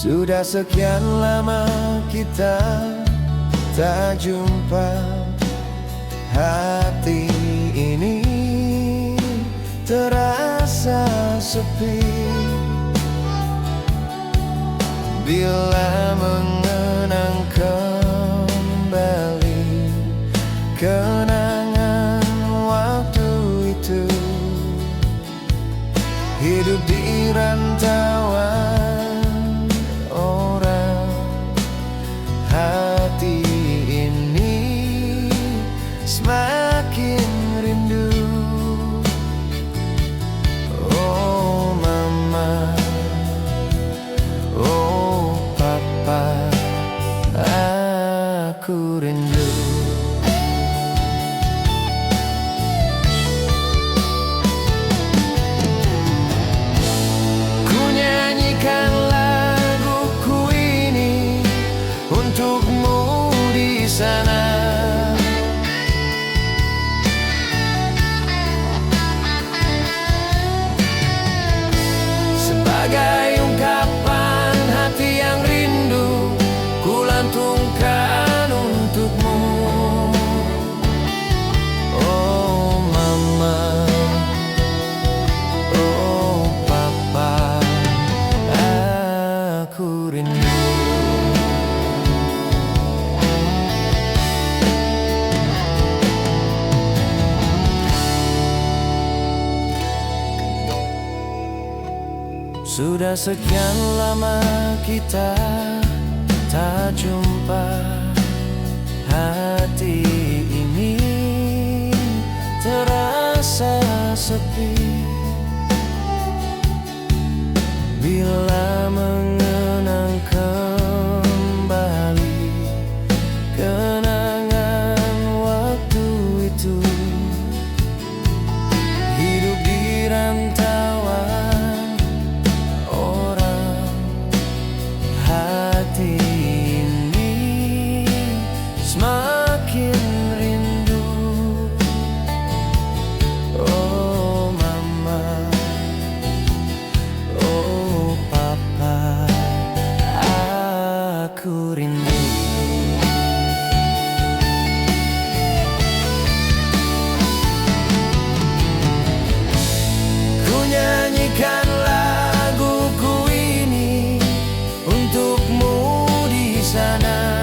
Sudah sekian lama kita tak jumpa. Hati ini terasa sepi bila mengenang kembali kenangan waktu itu. Hidup di rantauan orang, hati ini semakin rindu. Oh mama, oh papa, aku rindu. Ku nyanyikan laguku ini untukmu di sana. Sebagai ungkapan hati yang rindu, ku lantungkan untukmu. Oh mama, oh papa, aku rindu. Sudah sekian lama kita tak jumpa. Hati ini terasa sepi bila mengenang kembali kenangan waktu itu. Hidup di rantauan orang, hati ini semakin rindu. Oh mama, oh papa, aku rindu. Ku nyanyikan laguku ini untukmu di sana.